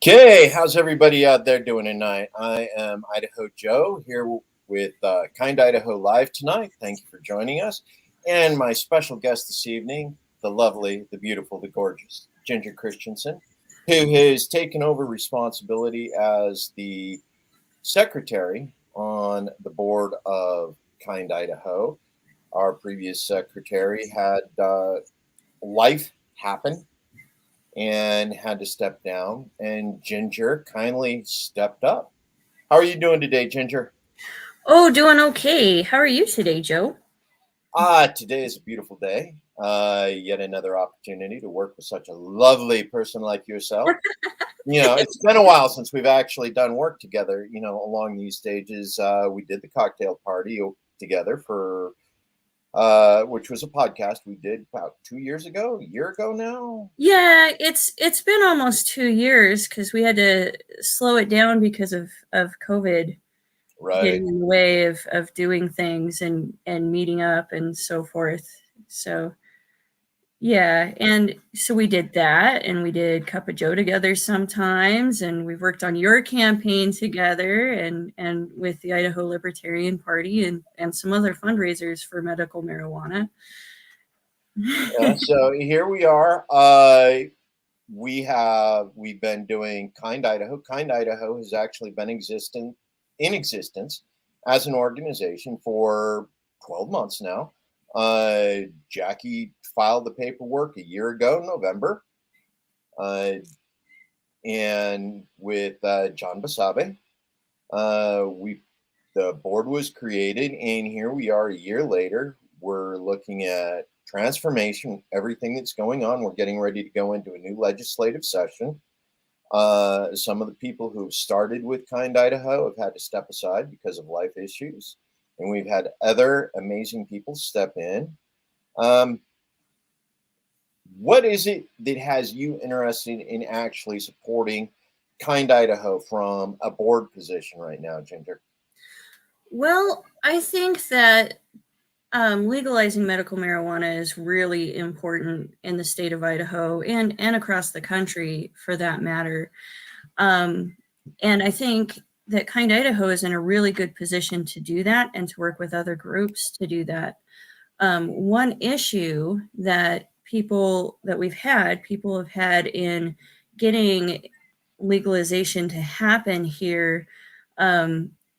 Okay, how's everybody out there doing tonight? I am Idaho Joe here with Kind Idaho Live tonight. Thank you for joining us. And my special guest this evening, the lovely, the beautiful, the gorgeous Ginger Christiansen, who has taken over responsibility as the secretary on the board of Kind Idaho. Our previous secretary had life happen and had to step down, and Ginger kindly stepped up. How are you doing today, Ginger? Oh, doing okay. How are you today, Joe? Today is a beautiful day. Yet another opportunity to work with such a lovely person like yourself. It's been a while since we've actually done work together, along these stages. We did the cocktail party together for which was a podcast we did about 2 years ago, a year ago now. Yeah, it's been almost 2 years because we had to slow it down because of COVID Right. getting in the way of doing things and meeting up and so forth. So yeah, and so we did that, and we did Cup of Joe together sometimes, and we've worked on your campaign together and with the Idaho Libertarian Party and some other fundraisers for medical marijuana. Yeah, so here we are. We've been doing Kind Idaho. Kind Idaho has actually been in existence as an organization for 12 months now. Jackie filed the paperwork a year ago, November, and with John Basabe, the board was created, and here we are a year later. We're looking at transformation, everything that's going on. We're getting ready to go into a new legislative session. Some of the people who started with Kind Idaho have had to step aside because of life issues, and we've had other amazing people step in. What is it that has you interested in actually supporting Kind Idaho from a board position right now, Ginger? Well, I think that legalizing medical marijuana is really important in the state of Idaho and across the country for that matter. And I think that Kind Idaho is in a really good position to do that and to work with other groups to do that. One issue that people have had in getting legalization to happen here,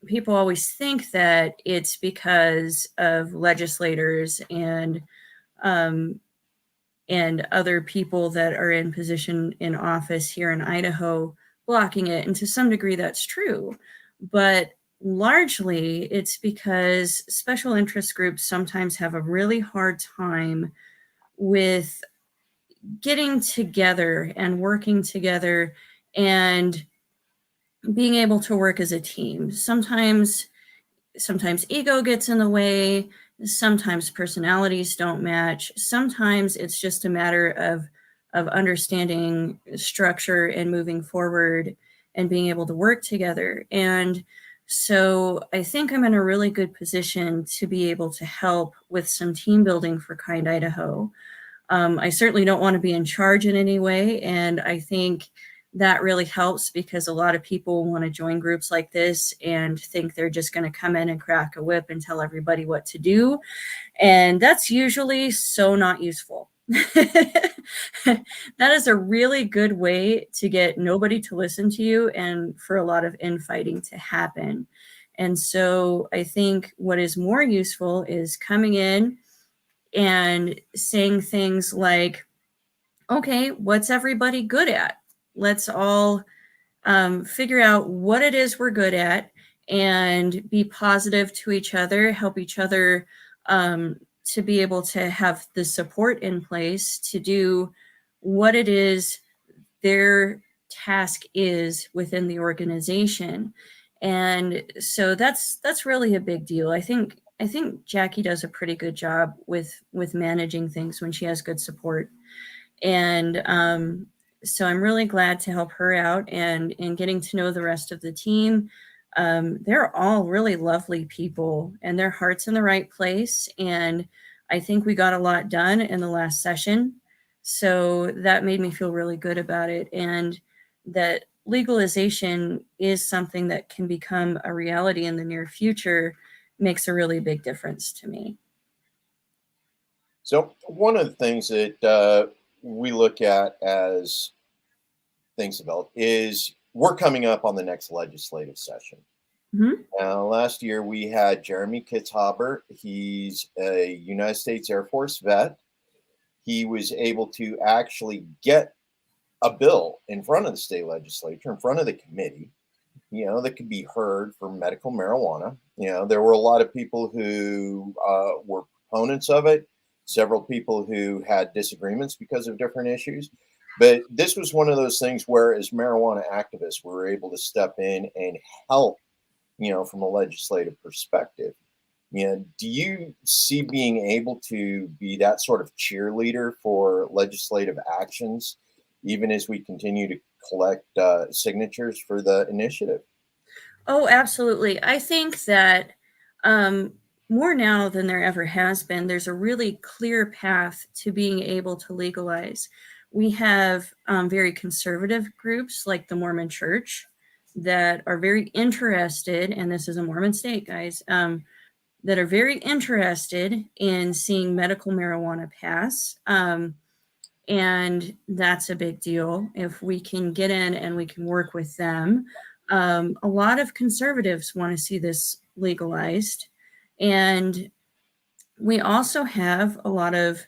people always think that it's because of legislators and other people that are in position in office here in Idaho blocking it. And to some degree, that's true. But largely, it's because special interest groups sometimes have a really hard time with getting together and working together and being able to work as a team. Sometimes ego gets in the way. Sometimes personalities don't match. Sometimes it's just a matter of understanding structure and moving forward and being able to work together. And so I think I'm in a really good position to be able to help with some team building for Kind Idaho. I certainly don't want to be in charge in any way. And I think that really helps because a lot of people want to join groups like this and think they're just going to come in and crack a whip and tell everybody what to do. And that's usually so not useful. That is a really good way to get nobody to listen to you and for a lot of infighting to happen. And so I think what is more useful is coming in and saying things like, okay, what's everybody good at? Let's all figure out what it is we're good at and be positive to each other, help each other to be able to have the support in place to do what it is their task is within the organization. And so that's really a big deal. I think Jackie does a pretty good job with managing things when she has good support. And so I'm really glad to help her out and getting to know the rest of the team. They're all really lovely people and their heart's in the right place. And I think we got a lot done in the last session. So that made me feel really good about it. And that legalization is something that can become a reality in the near future makes a really big difference to me. So one of the things that we look at as things develop is we're coming up on the next legislative session. Mhm. Now, last year we had Jeremy Kitzhaber. He's a United States Air Force vet. He was able to actually get a bill in front of the state legislature, in front of the committee, that could be heard for medical marijuana. There were a lot of people who were proponents of it, several people who had disagreements because of different issues. But this was one of those things where, as marijuana activists, we were able to step in and help, from a legislative perspective. Do you see being able to be that sort of cheerleader for legislative actions, even as we continue to collect signatures for the initiative? Oh, absolutely. I think that more now than there ever has been, there's a really clear path to being able to legalize. We have very conservative groups like the Mormon Church that are very interested, and this is a Mormon state, guys, that are very interested in seeing medical marijuana pass. And that's a big deal if we can get in and we can work with them. A lot of conservatives want to see this legalized. And we also have a lot of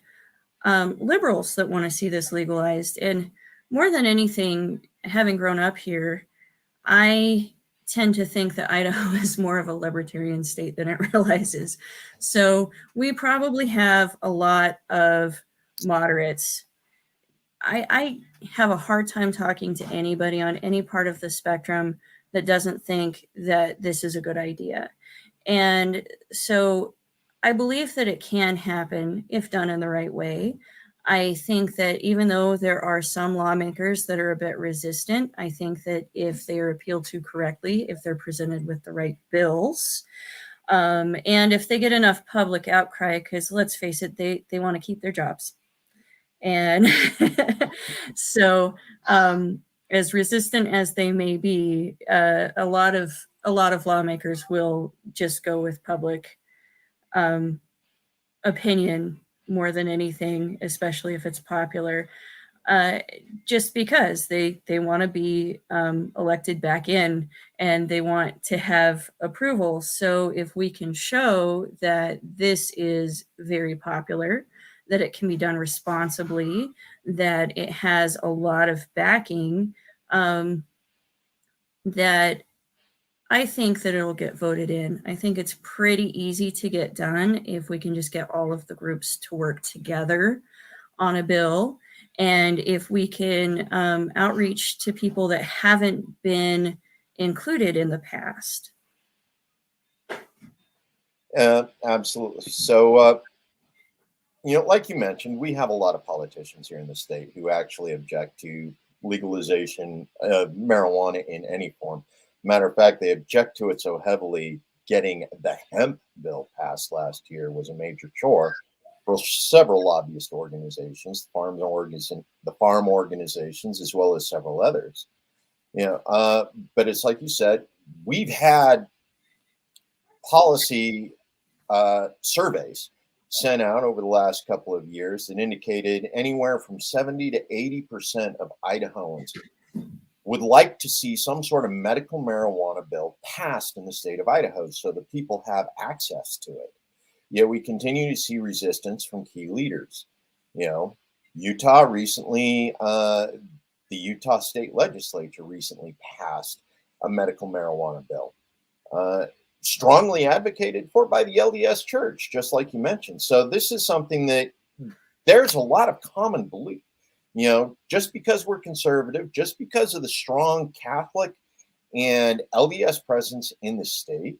liberals that want to see this legalized. And more than anything, having grown up here, I tend to think that Idaho is more of a libertarian state than it realizes. So we probably have a lot of moderates. I have a hard time talking to anybody on any part of the spectrum that doesn't think that this is a good idea. And so I believe that it can happen if done in the right way. I think that even though there are some lawmakers that are a bit resistant, I think that if they are appealed to correctly, if they're presented with the right bills, and if they get enough public outcry, because let's face it, they want to keep their jobs. And so, as resistant as they may be, a lot of lawmakers will just go with public opinion more than anything, especially if it's popular, just because they want to be elected back in and they want to have approval. So if we can show that this is very popular, that it can be done responsibly, that it has a lot of backing, that I think that it'll get voted in. I think it's pretty easy to get done if we can just get all of the groups to work together on a bill. And if we can outreach to people that haven't been included in the past. Absolutely. So, like you mentioned, we have a lot of politicians here in the state who actually object to legalization of marijuana in any form. Matter of fact, they object to it so heavily. Getting the hemp bill passed last year was a major chore for several lobbyist organizations, the farm organizations, as well as several others. But it's like you said, we've had policy surveys sent out over the last couple of years that indicated anywhere from 70 to 80% of Idahoans would like to see some sort of medical marijuana bill passed in the state of Idaho so that people have access to it. Yet we continue to see resistance from key leaders. Utah recently, the Utah state legislature recently passed a medical marijuana bill, strongly advocated for by the LDS Church, just like you mentioned. So this is something that there's a lot of common belief. Just because we're conservative, just because of the strong Catholic and LDS presence in the state,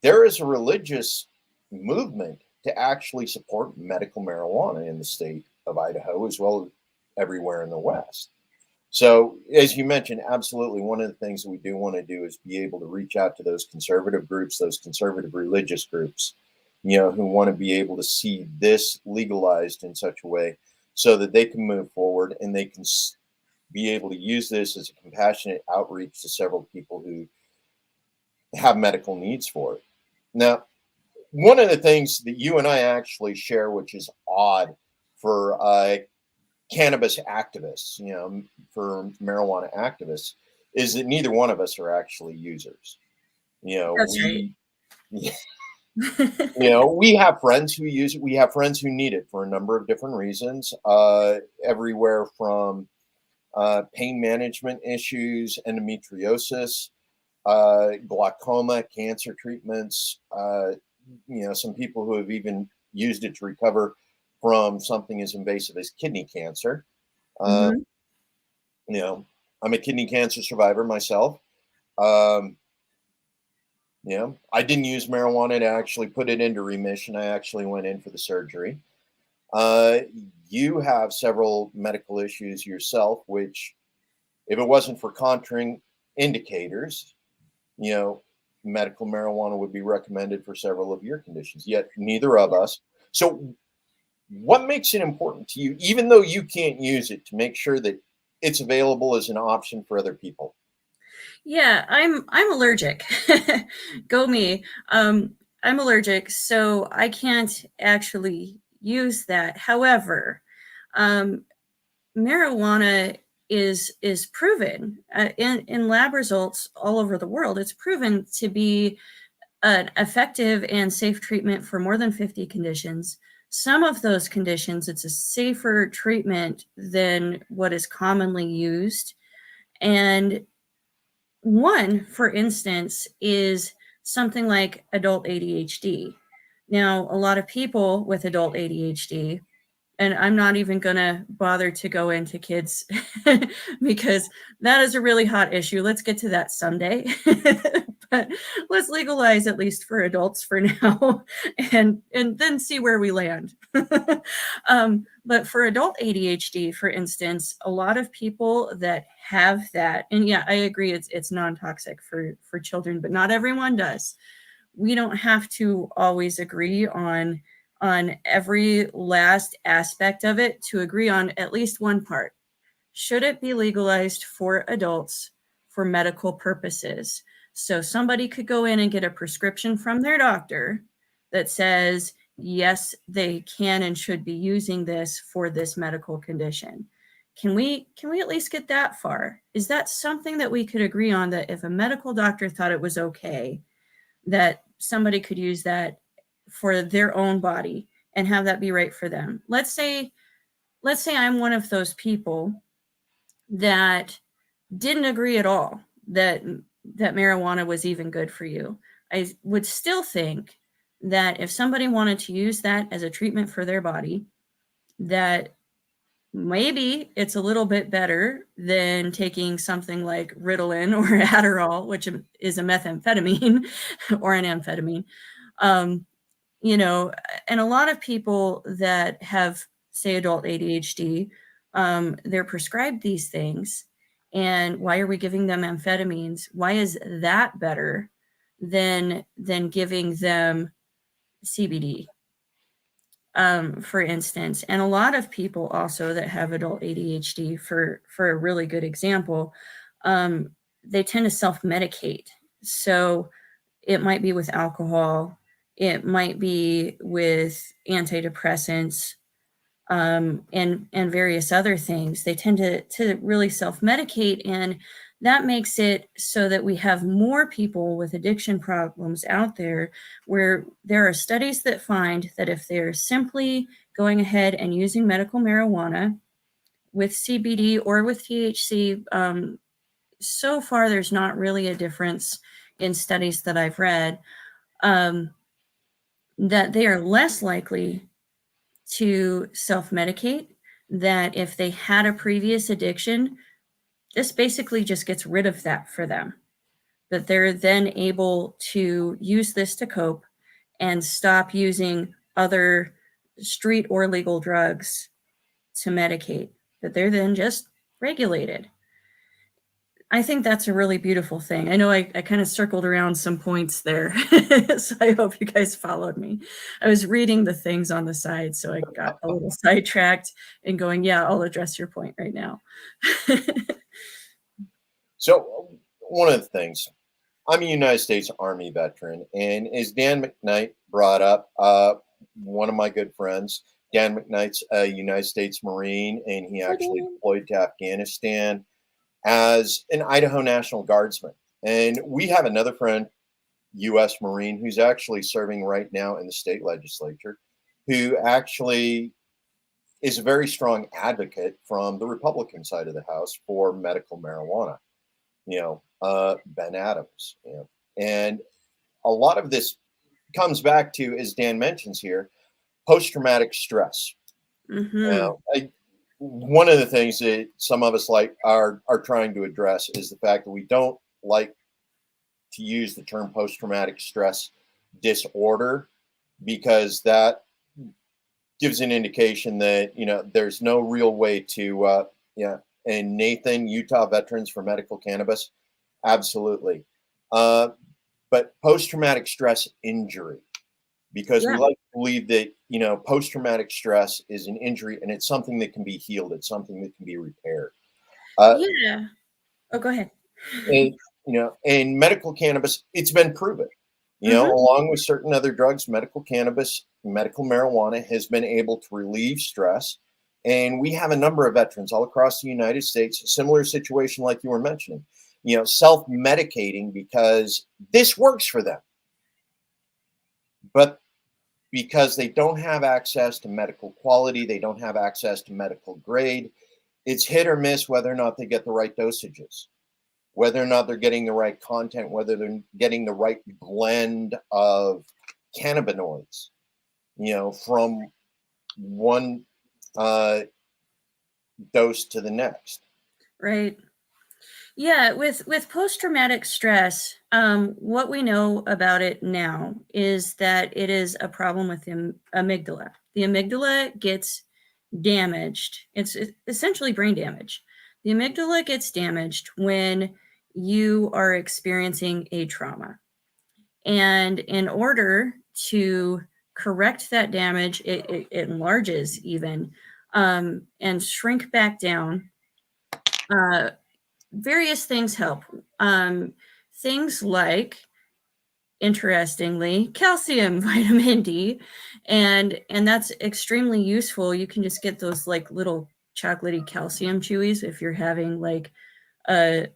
there is a religious movement to actually support medical marijuana in the state of Idaho, as well as everywhere in the West. So, as you mentioned, absolutely, one of the things that we do want to do is be able to reach out to those conservative groups, those conservative religious groups, who want to be able to see this legalized in such a way so that they can move forward and they can be able to use this as a compassionate outreach to several people who have medical needs for it. Now, one of the things that you and I actually share, which is odd for cannabis activists, for marijuana activists, is that neither one of us are actually users. That's right. We have friends who use it. We have friends who need it for a number of different reasons, everywhere from pain management issues, endometriosis, glaucoma, cancer treatments. Some people who have even used it to recover from something as invasive as kidney cancer. Mhm. I'm a kidney cancer survivor myself. Um, I didn't use marijuana to actually put it into remission. I actually went in for the surgery. Uh, you have several medical issues yourself, which, if it wasn't for contraring indicators, you know, medical marijuana would be recommended for several of your conditions, yet neither of us. So, what makes it important to you, even though you can't use it, to make sure that it's available as an option for other people? Yeah, I'm allergic. Go me. I'm allergic, so I can't actually use that. However, um, marijuana is proven in lab results all over the world. It's proven to be an effective and safe treatment for more than 50 conditions. Some of those conditions, it's a safer treatment than what is commonly used. And one, for instance, is something like adult ADHD. Now, a lot of people with adult ADHD, and I'm not even going to bother to go into kids because that is a really hot issue. Let's get to that someday. But let's legalize at least for adults for now and then see where we land. But for adult ADHD, for instance, a lot of people that have that, and yeah, I agree it's non-toxic for children, but not everyone does. We don't have to always agree on every last aspect of it to agree on at least one part. Should it be legalized for adults for medical purposes? So somebody could go in and get a prescription from their doctor that says, yes, they can and should be using this for this medical condition. Can we at least get that far? Is that something that we could agree on, that if a medical doctor thought it was okay, that somebody could use that for their own body and have that be right for them? Let's say I'm one of those people that didn't agree at all that marijuana was even good for you. I would still think that if somebody wanted to use that as a treatment for their body, that maybe it's a little bit better than taking something like Ritalin or Adderall, which is a methamphetamine or an amphetamine. Um, and a lot of people that have, say, adult ADHD, they're prescribed these things. And why are we giving them amphetamines? Why is that better than giving them CBD, for instance? And a lot of people also that have adult ADHD, for a really good example, they tend to self-medicate. So it might be with alcohol, it might be with antidepressants, and various other things. They tend to really self-medicate, and that makes it so that we have more people with addiction problems out there, where there are studies that find that if they're simply going ahead and using medical marijuana with CBD or with THC, so far there's not really a difference in studies that I've read, um, that they are less likely to self-medicate, that if they had a previous addiction, this basically just gets rid of that for them, that they're then able to use this to cope and stop using other street or legal drugs to medicate, that they're then just regulated. I think that's a really beautiful thing. I know I kind of circled around some points there, so I hope you guys followed me. I was reading the things on the side, so I got a little sidetracked and going, yeah, I'll address your point right now. So, one of the things, I'm a United States Army veteran, and as Dan McKnight brought up, one of my good friends, Dan McKnight's a United States Marine, and he actually deployed to Afghanistan as an Idaho National Guardsman. And we have another friend, U.S. Marine, who's actually serving right now in the state legislature, who actually is a very strong advocate from the Republican side of the House for medical marijuana. Ben Adams. And a lot of this comes back to, as Dan mentions here, post-traumatic stress. Mm-hmm. One of the things that some of us are trying to address is the fact that we don't like to use the term post-traumatic stress disorder, because that gives an indication that there's no real way to and Nathan, Utah Veterans for Medical Cannabis, absolutely. But post-traumatic stress injury, because we like to believe that post-traumatic stress is an injury and it's something that can be healed, it's something that can be repaired. Yeah. Oh, go ahead. And in medical cannabis, it's been proven. Along with certain other drugs, medical cannabis, medical marijuana has been able to relieve stress. And we have a number of veterans all across the United States, a similar situation like you were mentioning, self-medicating because this works for them. But because they don't have access to medical quality, they don't have access to medical grade, it's hit or miss whether or not they get the right dosages, whether or not they're getting the right content, whether they're getting the right blend of cannabinoids, from one dose to the next. Right. Yeah, with post-traumatic stress, what we know about it now is that it is a problem with the amygdala. The amygdala gets damaged. It's essentially brain damage. The amygdala gets damaged when you are experiencing a trauma. And in order to correct that damage, it enlarges even, and shrink back down. Various things help. Things like, interestingly, calcium, vitamin D, and that's extremely useful. You can just get those like little chocolatey calcium chewies if you're having like a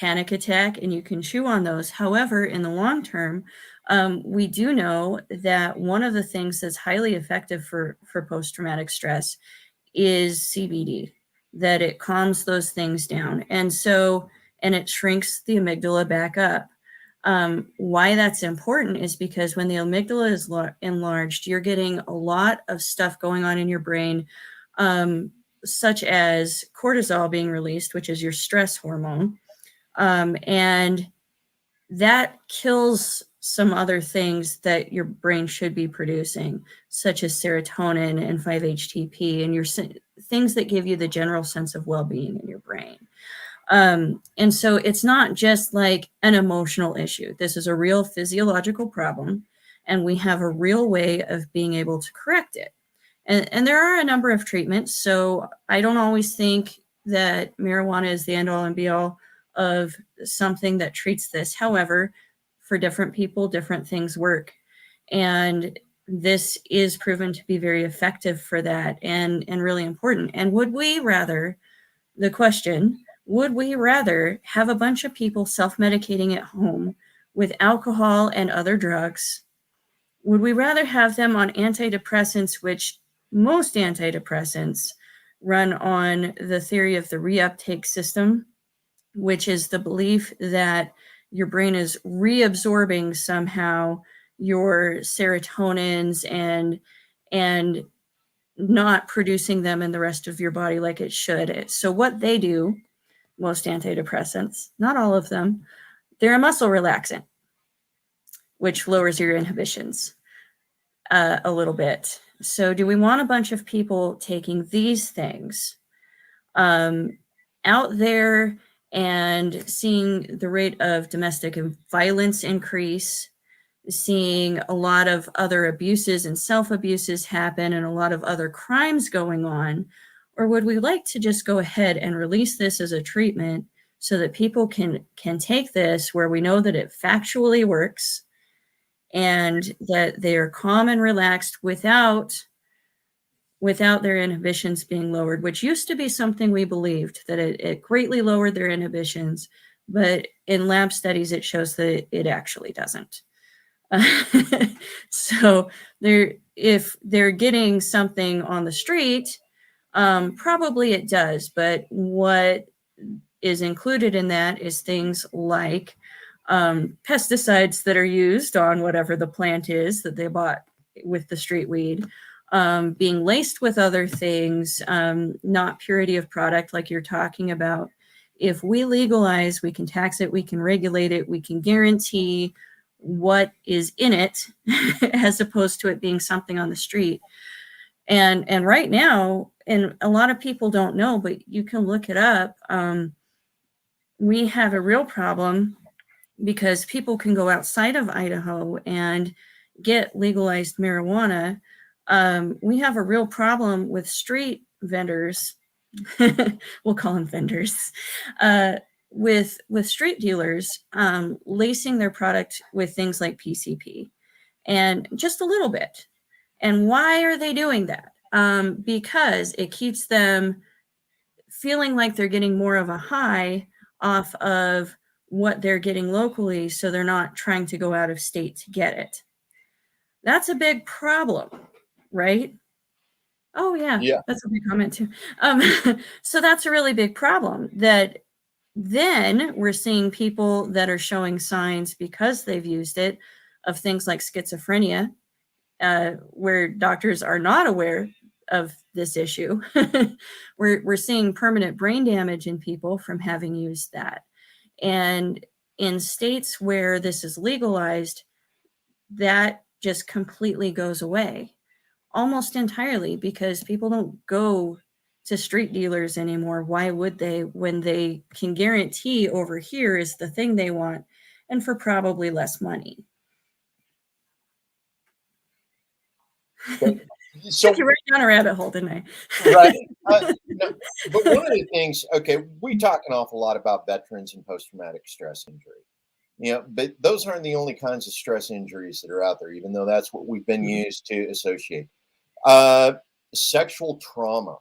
panic attack, and you can chew on those. However, in the long term, we do know that one of the things that's highly effective for post-traumatic stress is CBD, that it calms those things down. And it shrinks the amygdala back up. Why that's important is because when the amygdala is enlarged, you're getting a lot of stuff going on in your brain, such as cortisol being released, which is your stress hormone. And that kills some other things that your brain should be producing, such as serotonin and 5-HTP, and your things that give you the general sense of well-being in your brain. And so it's not just like an emotional issue. This is a real physiological problem, and we have a real way of being able to correct it. And there are a number of treatments. So I don't always think that marijuana is the end all and be all of something that treats this. However, for different people, different things work. And this is proven to be very effective for that, and really important. And would we rather have a bunch of people self-medicating at home with alcohol and other drugs? Would we rather have them on antidepressants, which most antidepressants run on the theory of the reuptake system, which is the belief that your brain is reabsorbing somehow your serotonins and not producing them in the rest of your body like it should. So what they do, most antidepressants, not all of them, they're a muscle relaxant, which lowers your inhibitions a little bit. So do we want a bunch of people taking these things out there and seeing the rate of domestic violence increase, seeing a lot of other abuses and self-abuses happen and a lot of other crimes going on? Or would we like to just go ahead and release this as a treatment so that people can take this where we know that it factually works and that they are calm and relaxed without their inhibitions being lowered, which used to be something we believed, that it greatly lowered their inhibitions, but in lab studies it shows that it actually doesn't. So if they're getting something on the street, probably it does, but what is included in that is things like pesticides that are used on whatever the plant is that they bought with the street weed, being laced with other things, not purity of product like you're talking about. If we legalize, we can tax it, we can regulate it, we can guarantee what is in it as opposed to it being something on the street. And right now, and a lot of people don't know, but you can look it up, we have a real problem because people can go outside of Idaho and get legalized marijuana. We have a real problem with street vendors. We'll call them vendors. With street dealers lacing their product with things like PCP, and just a little bit. And why are they doing that? Because it keeps them feeling like they're getting more of a high off of what they're getting locally, so they're not trying to go out of state to get it. That's a big problem, right? Oh yeah, Yeah. that's a big comment too. So that's a really big problem, that then we're seeing people that are showing signs because they've used it of things like schizophrenia, where doctors are not aware of this issue. We're seeing permanent brain damage in people from having used that. And in states where this is legalized, that just completely goes away almost entirely, because people don't go to street dealers anymore. Why would they, when they can guarantee over here is the thing they want, and for probably less money? So Took you right down a rabbit hole, didn't I? right. No, but one of the things, okay, we talk an awful lot about veterans and post-traumatic stress injury. But those aren't the only kinds of stress injuries that are out there, even though that's what we've been used to associate. Uh, Sexual trauma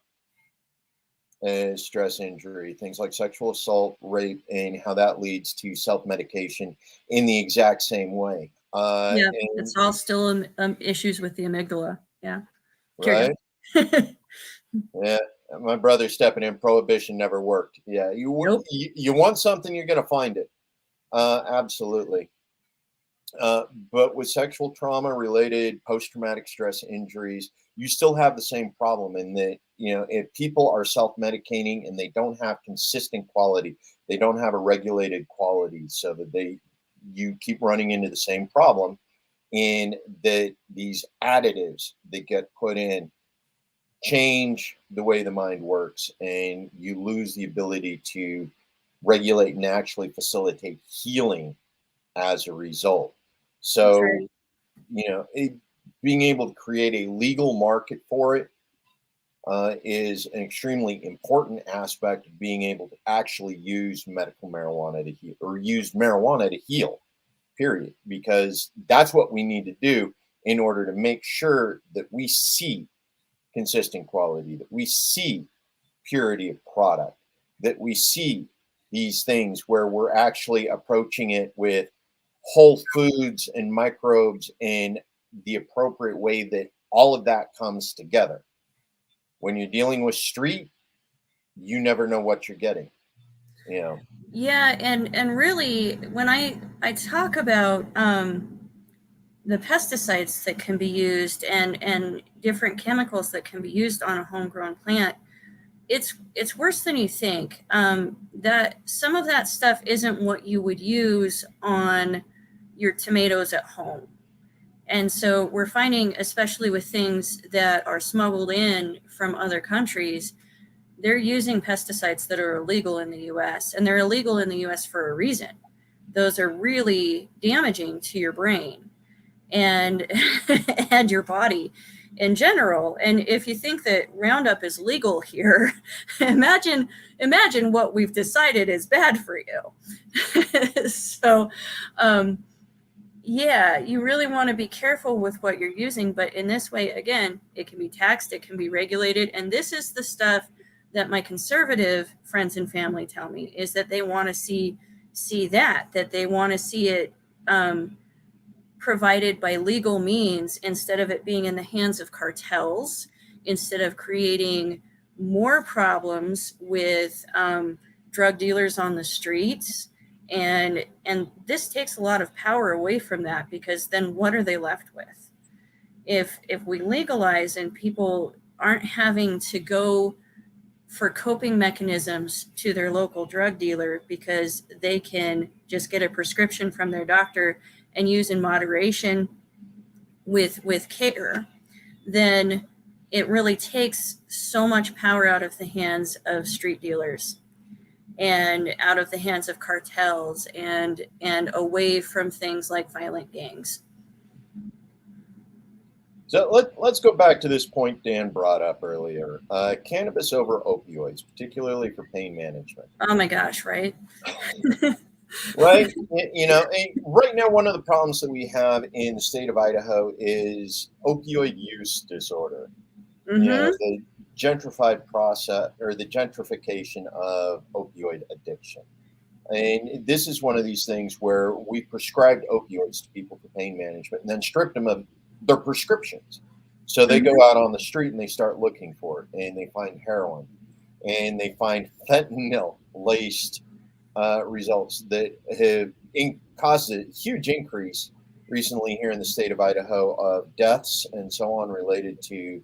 as stress injury, things like sexual assault, rape, and how that leads to self-medication in the exact same way. Yeah, And it's all still issues with the amygdala. Yeah. Carry right. on. Yeah, my brother stepping in. Prohibition never worked. Yeah, Nope. you want something, you're going to find it. Absolutely. But with sexual trauma related post traumatic stress injuries, you still have the same problem in that, if people are self medicating and they don't have consistent quality, they don't have a regulated quality, so that you keep running into the same problem in that these additives that get put in change the way the mind works, and you lose the ability to regulate and actually facilitate healing as a result. That's So, right. being able to create a legal market for it is an extremely important aspect of being able to actually use medical marijuana to heal, or use marijuana to heal, period. Because that's what we need to do in order to make sure that we see consistent quality, that we see purity of product, that we see these things where we're actually approaching it with whole foods and microbes in the appropriate way, that all of that comes together. When you're dealing with street, you never know what you're getting. Yeah, and really, when I talk about the pesticides that can be used, and different chemicals that can be used on a homegrown plant, it's worse than you think. That some of that stuff isn't what you would use on your tomatoes at home. And so we're finding, especially with things that are smuggled in from other countries, they're using pesticides that are illegal in the US, and they're illegal in the US for a reason. Those are really damaging to your brain and and your body in general. And if you think that Roundup is legal here, imagine what we've decided is bad for you. So yeah, you really want to be careful with what you're using, but in this way, again, it can be taxed, it can be regulated, and this is the stuff that my conservative friends and family tell me, is that they want to see that they want to see it provided by legal means, instead of it being in the hands of cartels, instead of creating more problems with drug dealers on the streets. And this takes a lot of power away from that, because then what are they left with? If we legalize and people aren't having to go for coping mechanisms to their local drug dealer because they can just get a prescription from their doctor and use in moderation with care, then it really takes so much power out of the hands of street dealers and out of the hands of cartels and away from things like violent gangs. So let's go back to this point Dan brought up earlier. Cannabis over opioids, particularly for pain management. Oh my gosh, right? Right. Right now, one of the problems that we have in the state of Idaho is opioid use disorder. Mm-hmm. The gentrified process, or the gentrification of opioid addiction. And this is one of these things where we prescribed opioids to people for pain management and then stripped them of their prescriptions. So they go out on the street and they start looking for it, and they find heroin, and they find fentanyl laced results that have caused a huge increase recently here in the state of Idaho of deaths and so on related to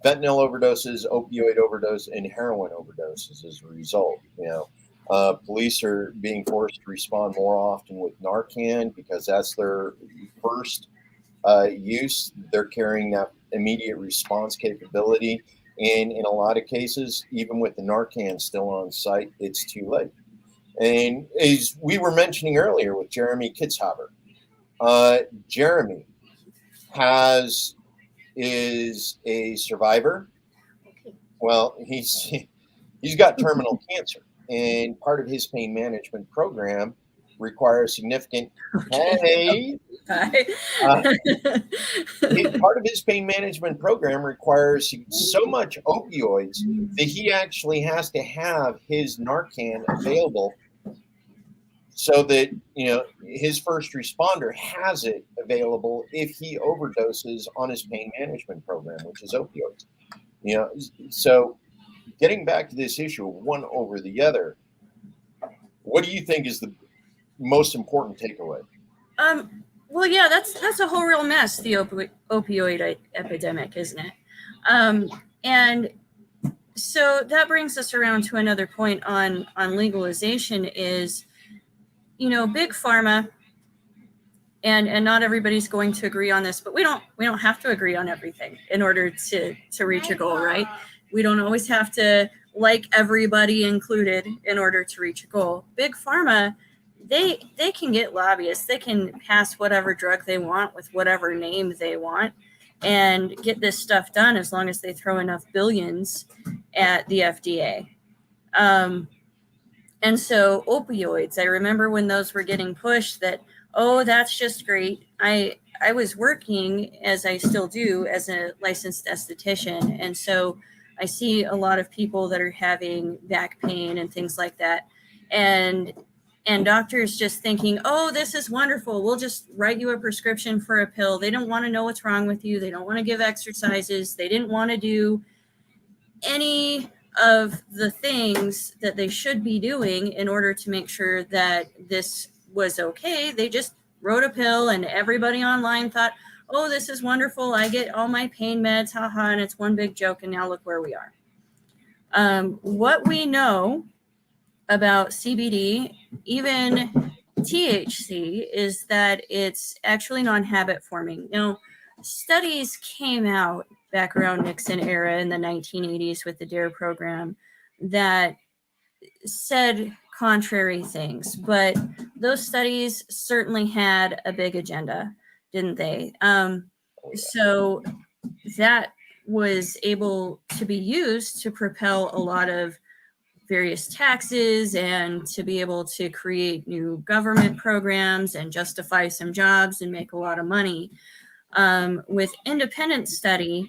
fentanyl overdoses, opioid overdose, and heroin overdoses as a result. Police are being forced to respond more often with Narcan because that's their first use. They're carrying that immediate response capability. And in a lot of cases, even with the Narcan still on site, it's too late. And as we were mentioning earlier with Jeremy Kitzhaber, Jeremy is a survivor. Well, he's got terminal cancer, and part of his pain management program requires significant. Hey, part of his pain management program requires so much opioids that he actually has to have his Narcan available, so that his first responder has it available if he overdoses on his pain management program, which is opioids. So getting back to this issue of one over the other, what do you think is the most important takeaway? Well, yeah, that's a whole real mess, the opioid epidemic, isn't it? And so that brings us around to another point on legalization is, big pharma, and not everybody's going to agree on this, but we don't have to agree on everything in order to reach a goal, right? We don't always have to like everybody included in order to reach a goal. Big pharma, they can get lobbyists. They can pass whatever drug they want with whatever name they want and get this stuff done as long as they throw enough billions at the FDA. And so opioids, I remember when those were getting pushed that, oh, that's just great. I was working, as I still do, as a licensed esthetician. And so I see a lot of people that are having back pain and things like that. And doctors just thinking, oh, this is wonderful. We'll just write you a prescription for a pill. They don't want to know what's wrong with you. They don't want to give exercises. They didn't want to do any of the things that they should be doing in order to make sure that this was okay. They just wrote a pill, and everybody online thought, oh, this is wonderful. I get all my pain meds, haha, and it's one big joke, and now look where we are. What we know about CBD, even THC, is that it's actually non-habit forming. Studies came out back around Nixon era in the 1980s with the DARE program that said contrary things, but those studies certainly had a big agenda, didn't they? So that was able to be used to propel a lot of various taxes and to be able to create new government programs and justify some jobs and make a lot of money. With independent study,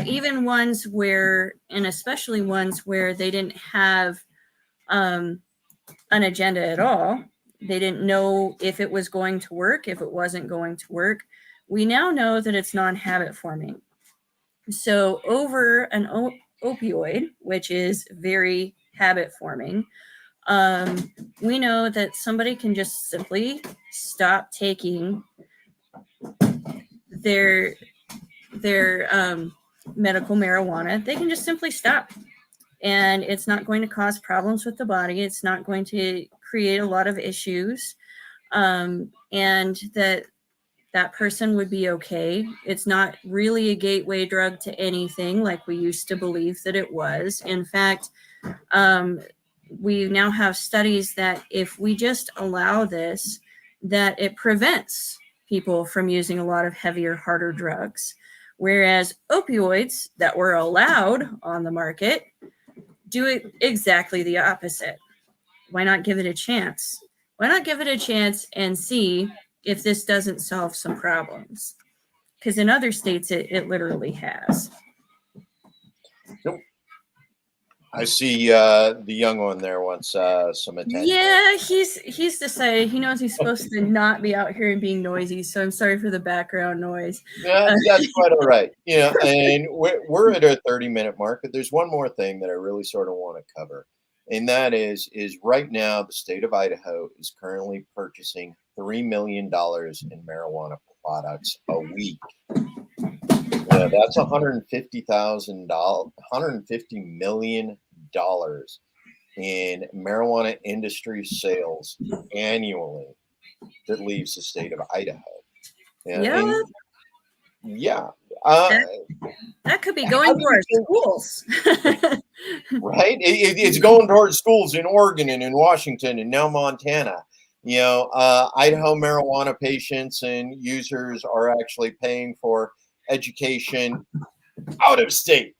even ones where, and especially ones where they didn't have an agenda at all, they didn't know if it was going to work, if it wasn't going to work. We now know that it's non-habit forming. So over an opioid, which is very habit forming, we know that somebody can just simply stop taking their medical marijuana. They can just simply stop, and it's not going to cause problems with the body. It's not going to create a lot of issues, and that person would be okay. It's not really a gateway drug to anything like we used to believe that it was. In fact, we now have studies that if we just allow this, that it prevents people from using a lot of heavier, harder drugs. Whereas opioids that were allowed on the market do it exactly the opposite. Why not give it a chance? Why not give it a chance and see if this doesn't solve some problems? Because in other states, it literally has. Nope. I see the young one there wants some attention. Yeah, he's decided. He knows he's supposed to not be out here and being noisy, so I'm sorry for the background noise. That's quite all right. And we're at a 30-minute mark, but there's one more thing that I really sort of want to cover. And that is right now the state of Idaho is currently purchasing $3 million in marijuana products a week. That's $150 million in marijuana industry sales annually that leaves the state of Idaho. Yeah. That could be going towards schools. Right? It's going towards schools in Oregon and in Washington and now Montana. Idaho marijuana patients and users are actually paying for education out of state.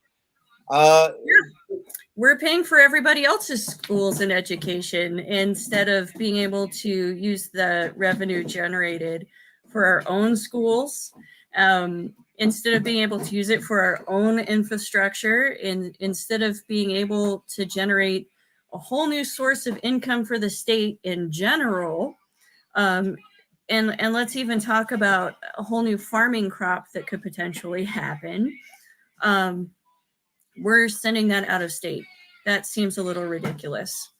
We're paying for everybody else's schools and education instead of being able to use the revenue generated for our own schools. Instead of being able to use it for our own infrastructure, instead of being able to generate a whole new source of income for the state in general. And let's even talk about a whole new farming crop that could potentially happen. We're sending that out of state. That seems a little ridiculous.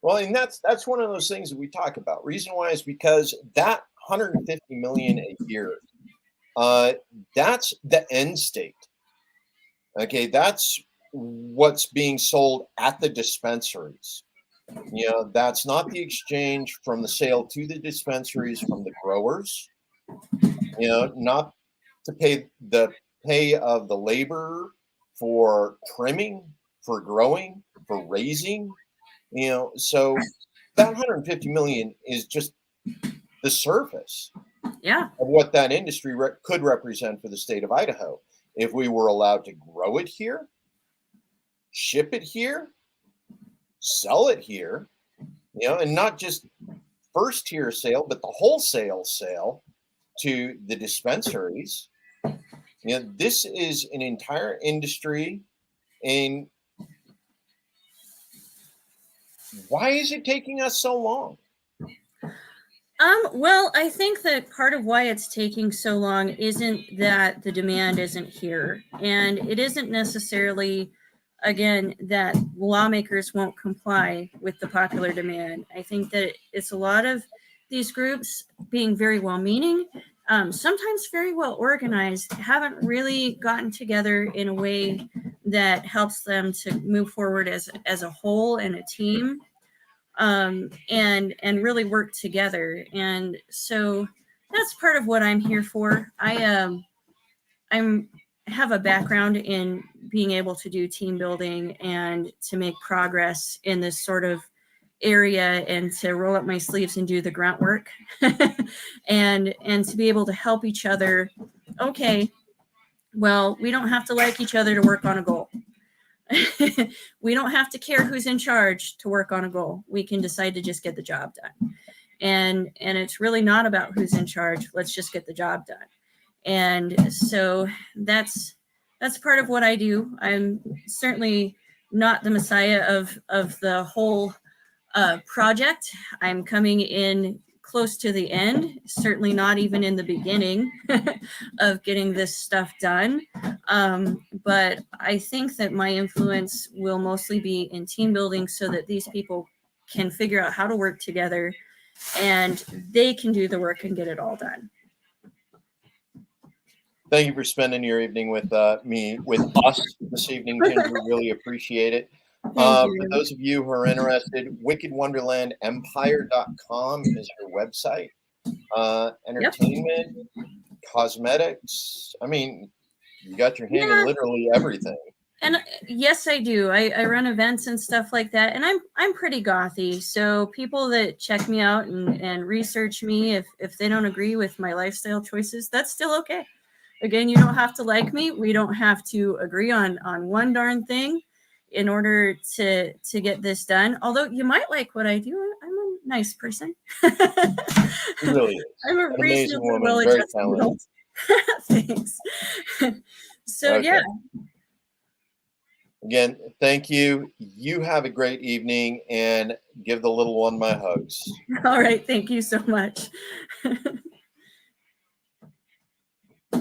Well, and that's one of those things that we talk about. Reason why is because that $150 million a year, that's the end state. Okay, that's what's being sold at the dispensaries. That's not the exchange from the sale to the dispensaries from the growers. Not to pay the pay of the labor for trimming, for growing, for raising. So that 150 million is just the surface of what that industry could represent for the state of Idaho if we were allowed to grow it here, ship it here, sell it here, and not just first tier sale, but the wholesale sale to the dispensaries. This is an entire industry. And why is it taking us so long? Well, I think that part of why it's taking so long isn't that the demand isn't here. And it isn't necessarily, again, that lawmakers won't comply with the popular demand. I think that it's a lot of these groups being very well-meaning, sometimes very well organized, haven't really gotten together in a way that helps them to move forward as a whole and a team. And really work together. And so that's part of what I'm here for. I'm have a background in being able to do team building and to make progress in this sort of area and to roll up my sleeves and do the grunt work and to be able to help each other. Okay, well, we don't have to like each other to work on a goal. We don't have to care who's in charge to work on a goal. We can decide to just get the job done. And it's really not about who's in charge. Let's just get the job done. And so that's part of what I do. I'm certainly not the messiah of the whole project. I'm coming in close to the end, certainly not even in the beginning of getting this stuff done. But I think that my influence will mostly be in team building so that these people can figure out how to work together and they can do the work and get it all done. Thank you for spending your evening with us this evening, Ginger. Really appreciate it. For those of you who are interested, wickedwonderlandempire.com is your website. Entertainment, cosmetics. I mean, you got your hand in literally everything. And yes, I do. I run events and stuff like that. And I'm pretty gothy. So people that check me out and research me, if they don't agree with my lifestyle choices, that's still okay. Again, you don't have to like me. We don't have to agree on one darn thing in order to get this done. Although you might like what I do. I'm a nice person. Really is. I'm a reasonably well-adjusted adult. Thanks. So, okay. Yeah. Again, thank you. You have a great evening and give the little one my hugs. All right. Thank you so much.